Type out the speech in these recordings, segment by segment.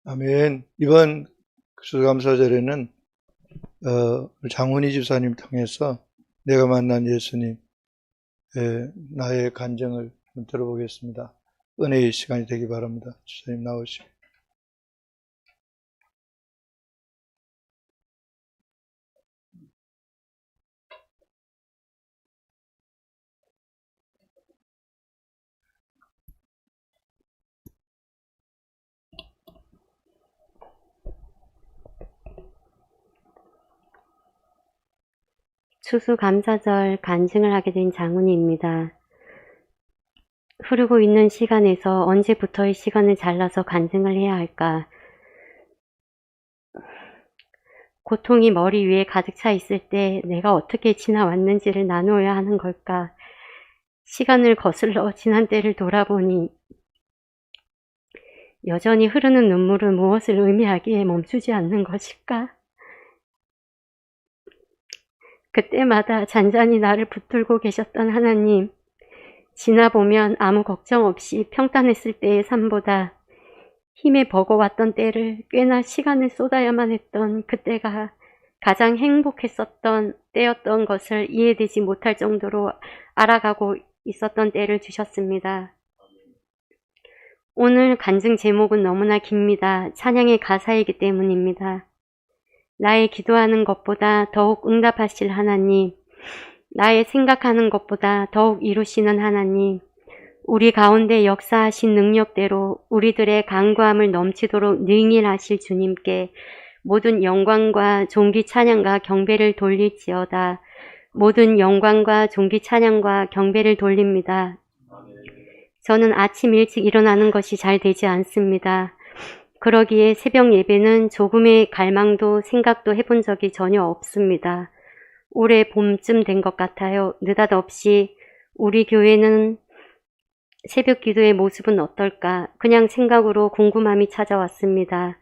아멘. 이번 수감사절에는 장훈희 집사님 통해서 내가 만난 예수님, 나의 간증을 들어보겠습니다. 은혜의 시간이 되기 바랍니다. 집사님 나오시고. 추수감사절 간증을 하게 된 장훈희입니다. 흐르고 있는 시간에서 언제부터의 시간을 잘라서 간증을 해야 할까? 고통이 머리 위에 가득 차 있을 때 내가 어떻게 지나왔는지를 나누어야 하는 걸까? 시간을 거슬러 지난 때를 돌아보니 여전히 흐르는 눈물은 무엇을 의미하기에 멈추지 않는 것일까? 그때마다 잔잔히 나를 붙들고 계셨던 하나님, 지나보면 아무 걱정 없이 평탄했을 때의 삶보다 힘에 버거웠던 때를 꽤나 시간을 쏟아야만 했던 그때가 가장 행복했었던 때였던 것을 이해되지 못할 정도로 알아가고 있었던 때를 주셨습니다. 오늘 간증 제목은 너무나 깁니다. 찬양의 가사이기 때문입니다. 나의 기도하는 것보다 더욱 응답하실 하나님, 나의 생각하는 것보다 더욱 이루시는 하나님, 우리 가운데 역사하신 능력대로 우리들의 간구함을 넘치도록 능일하실 주님께 모든 영광과 존귀 찬양과 경배를 돌릴지어다. 모든 영광과 존귀 찬양과 경배를 돌립니다. 저는 아침 일찍 일어나는 것이 잘 되지 않습니다. 그러기에 새벽 예배는 조금의 갈망도 생각도 해본 적이 전혀 없습니다. 올해 봄쯤 된 것 같아요. 느닷없이 우리 교회는 새벽 기도의 모습은 어떨까? 그냥 생각으로 궁금함이 찾아왔습니다.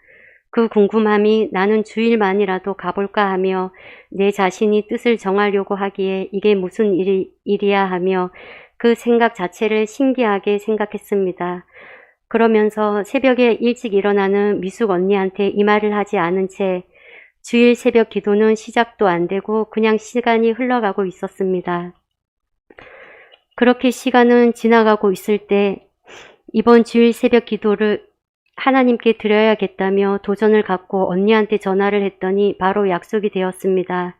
그 궁금함이 나는 주일만이라도 가볼까 하며 내 자신이 뜻을 정하려고 하기에 이게 무슨 일이야 하며 그 생각 자체를 신기하게 생각했습니다. 그러면서 새벽에 일찍 일어나는 미숙 언니한테 이 말을 하지 않은 채 주일 새벽 기도는 시작도 안 되고 그냥 시간이 흘러가고 있었습니다. 그렇게 시간은 지나가고 있을 때 이번 주일 새벽 기도를 하나님께 드려야겠다며 도전을 갖고 언니한테 전화를 했더니 바로 약속이 되었습니다.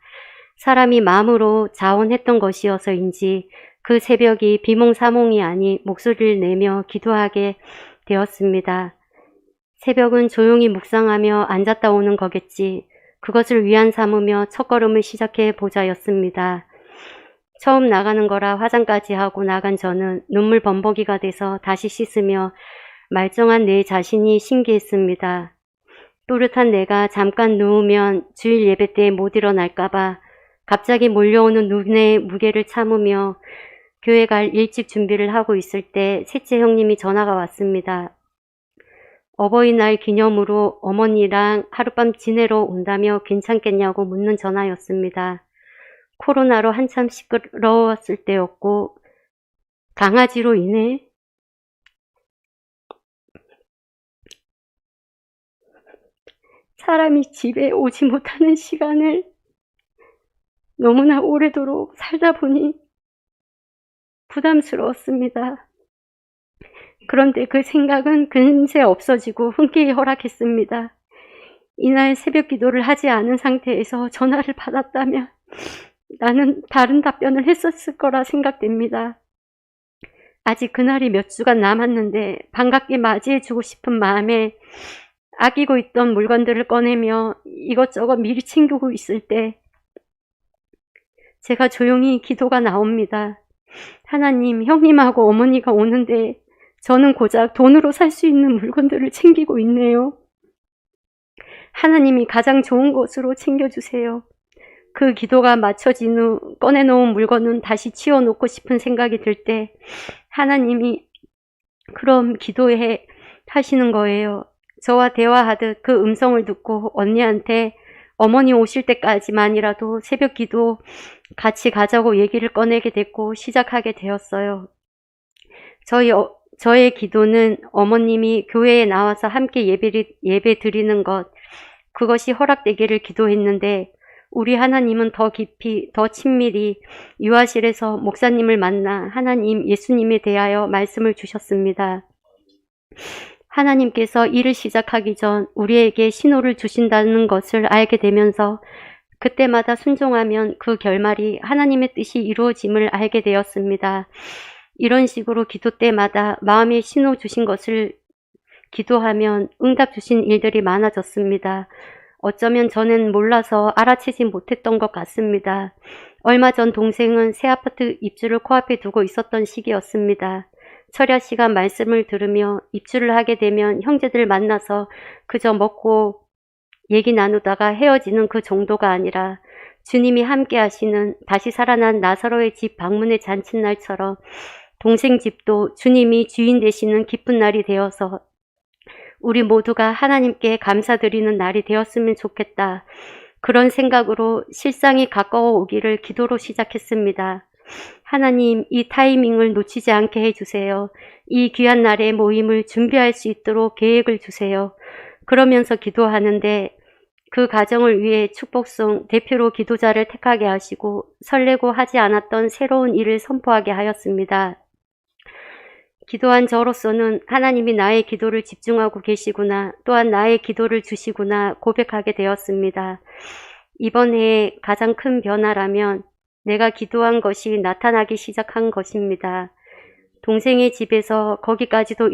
사람이 마음으로 자원했던 것이어서인지 그 새벽이 비몽사몽이 아니 목소리를 내며 기도하게 되었습니다. 새벽은 조용히 묵상하며 앉았다 오는 거겠지. 그것을 위안 삼으며 첫걸음을 시작해 보자였습니다. 처음 나가는 거라 화장까지 하고 나간 저는 눈물 범벅이가 돼서 다시 씻으며 말정한 내 자신이 신기했습니다. 또렷한 내가 잠깐 누우면 주일 예배 때 못 일어날까봐 갑자기 몰려오는 눈의 무게를 참으며 교회 갈 일찍 준비를 하고 있을 때 셋째 형님이 전화가 왔습니다. 어버이날 기념으로 어머니랑 하룻밤 지내러 온다며 괜찮겠냐고 묻는 전화였습니다. 코로나로 한참 시끄러웠을 때였고 강아지로 인해 사람이 집에 오지 못하는 시간을 너무나 오래도록 살다 보니 부담스러웠습니다. 그런데 그 생각은 금세 없어지고 흔쾌히 허락했습니다. 이날 새벽 기도를 하지 않은 상태에서 전화를 받았다면 나는 다른 답변을 했었을 거라 생각됩니다. 아직 그날이 몇 주간 남았는데 반갑게 맞이해주고 싶은 마음에 아끼고 있던 물건들을 꺼내며 이것저것 미리 챙기고 있을 때 제가 조용히 기도가 나옵니다. 하나님, 형님하고 어머니가 오는데 저는 고작 돈으로 살 수 있는 물건들을 챙기고 있네요. 하나님이 가장 좋은 것으로 챙겨주세요. 그 기도가 맞춰진 후 꺼내놓은 물건은 다시 치워놓고 싶은 생각이 들 때 하나님이 그럼 기도해 하시는 거예요. 저와 대화하듯 그 음성을 듣고 언니한테 어머니 오실 때까지만이라도 새벽 기도 같이 가자고 얘기를 꺼내게 됐고 시작하게 되었어요. 저희 저의 기도는 어머님이 교회에 나와서 함께 예배 드리는 것, 그것이 허락되기를 기도했는데 우리 하나님은 더 깊이, 더 친밀히 유아실에서 목사님을 만나 하나님, 예수님에 대하여 말씀을 주셨습니다. 하나님께서 일을 시작하기 전 우리에게 신호를 주신다는 것을 알게 되면서 그때마다 순종하면 그 결말이 하나님의 뜻이 이루어짐을 알게 되었습니다. 이런 식으로 기도 때마다 마음의 신호 주신 것을 기도하면 응답 주신 일들이 많아졌습니다. 어쩌면 저는 몰라서 알아채지 못했던 것 같습니다. 얼마 전 동생은 새 아파트 입주를 코앞에 두고 있었던 시기였습니다. 철야 시간 말씀을 들으며 입주를 하게 되면 형제들 만나서 그저 먹고 얘기 나누다가 헤어지는 그 정도가 아니라 주님이 함께 하시는 다시 살아난 나사로의 집 방문의 잔칫날처럼 동생 집도 주님이 주인 되시는 기쁜 날이 되어서 우리 모두가 하나님께 감사드리는 날이 되었으면 좋겠다. 그런 생각으로 실상이 가까워 오기를 기도로 시작했습니다. 하나님, 이 타이밍을 놓치지 않게 해주세요. 이 귀한 날의 모임을 준비할 수 있도록 계획을 주세요. 그러면서 기도하는데 그 가정을 위해 축복송 대표로 기도자를 택하게 하시고 설레고 하지 않았던 새로운 일을 선포하게 하였습니다. 기도한 저로서는 하나님이 나의 기도를 집중하고 계시구나, 또한 나의 기도를 주시구나 고백하게 되었습니다. 이번 해의 가장 큰 변화라면 내가 기도한 것이 나타나기 시작한 것입니다. 동생의 집에서 거기까지도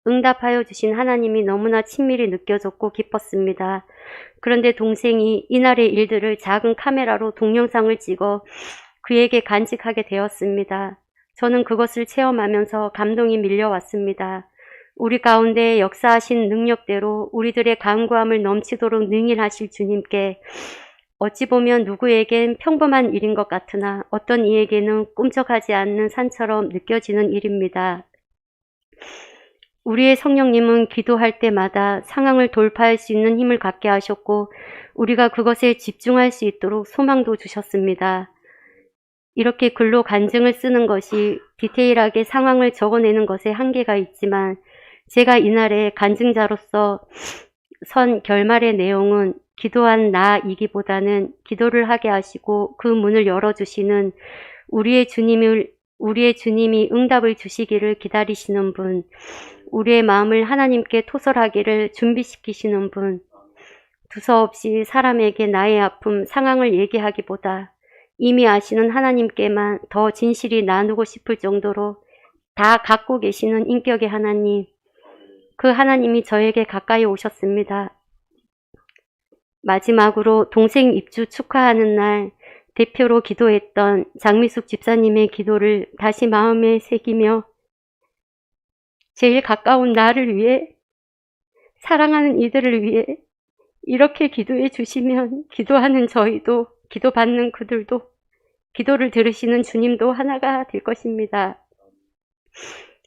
응답하여 주신 하나님이 너무나 친밀히 느껴졌고 기뻤습니다. 그런데 동생이 이날의 일들을 작은 카메라로 동영상을 찍어 그에게 간직하게 되었습니다. 저는 그것을 체험하면서 감동이 밀려왔습니다. 우리 가운데 역사하신 능력대로 우리들의 간구함을 넘치도록 능일하실 주님께 어찌 보면 누구에겐 평범한 일인 것 같으나 어떤 이에게는 꿈쩍하지 않는 산처럼 느껴지는 일입니다. 우리의 성령님은 기도할 때마다 상황을 돌파할 수 있는 힘을 갖게 하셨고 우리가 그것에 집중할 수 있도록 소망도 주셨습니다. 이렇게 글로 간증을 쓰는 것이 디테일하게 상황을 적어내는 것에 한계가 있지만 제가 이날의 간증자로서 선 결말의 내용은 기도한 나이기보다는 기도를 하게 하시고 그 문을 열어주시는 우리의 주님이 응답을 주시기를 기다리시는 분, 우리의 마음을 하나님께 토설하기를 준비시키시는 분, 두서없이 사람에게 나의 아픔, 상황을 얘기하기보다 이미 아시는 하나님께만 더 진실이 나누고 싶을 정도로 다 갖고 계시는 인격의 하나님, 그 하나님이 저에게 가까이 오셨습니다. 마지막으로 동생 입주 축하하는 날 대표로 기도했던 장미숙 집사님의 기도를 다시 마음에 새기며 제일 가까운 나를 위해, 사랑하는 이들을 위해 이렇게 기도해 주시면 기도하는 저희도, 기도받는 그들도, 기도를 들으시는 주님도 하나가 될 것입니다.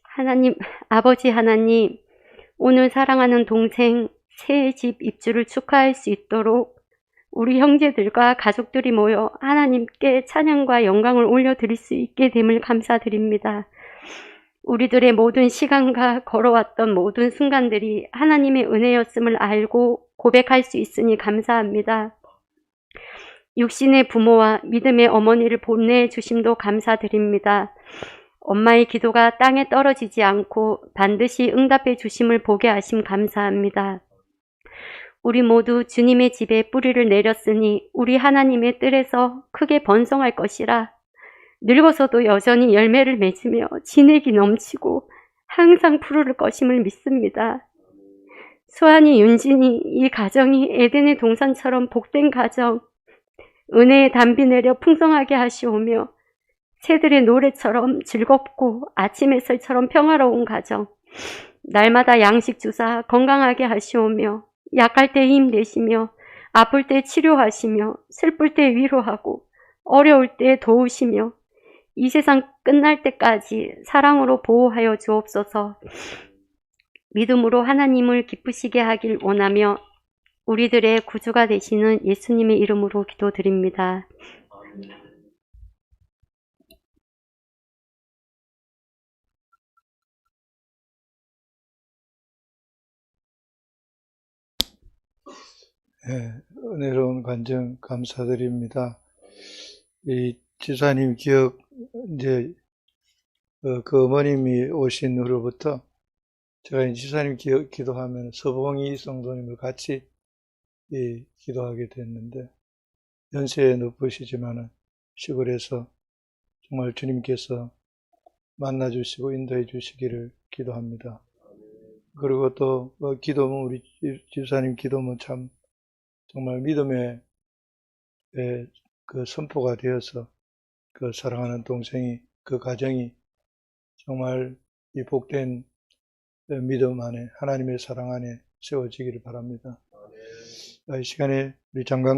하나님, 아버지 하나님, 오늘 사랑하는 동생 새 집 입주를 축하할 수 있도록 우리 형제들과 가족들이 모여 하나님께 찬양과 영광을 올려드릴 수 있게 됨을 감사드립니다. 우리들의 모든 시간과 걸어왔던 모든 순간들이 하나님의 은혜였음을 알고 고백할 수 있으니 감사합니다. 육신의 부모와 믿음의 어머니를 보내주심도 감사드립니다. 엄마의 기도가 땅에 떨어지지 않고 반드시 응답해 주심을 보게 하심 감사합니다. 우리 모두 주님의 집에 뿌리를 내렸으니 우리 하나님의 뜰에서 크게 번성할 것이라. 늙어서도 여전히 열매를 맺으며 진액이 넘치고 항상 푸르를 것임을 믿습니다. 수환이, 윤진이, 이 가정이 에덴의 동산처럼 복된 가정, 은혜의 담비 내려 풍성하게 하시오며 새들의 노래처럼 즐겁고 아침 햇살처럼 평화로운 가정, 날마다 양식 주사 건강하게 하시오며 약할 때 힘 되시며 아플 때 치료하시며 슬플 때 위로하고 어려울 때 도우시며 이 세상 끝날 때까지 사랑으로 보호하여 주옵소서. 믿음으로 하나님을 기쁘시게 하길 원하며 우리들의 구주가 되시는 예수님의 이름으로 기도드립니다. 은혜로운 간증 감사드립니다. 이 지사님 기억, 이제, 그 어머님이 오신 후로부터 제가 이 지사님 기도하면 서봉희 성도님을 같이 기도하게 됐는데, 연세 높으시지만은 시골에서 정말 주님께서 만나주시고 인도해 주시기를 기도합니다. 그리고 또, 기도문, 우리 집사님 기도문 참, 정말 믿음의 그 선포가 되어서 그 사랑하는 동생이, 그 가정이 정말 이 복된 믿음 안에, 하나님의 사랑 안에 세워지기를 바랍니다. 이 시간에 우리 장관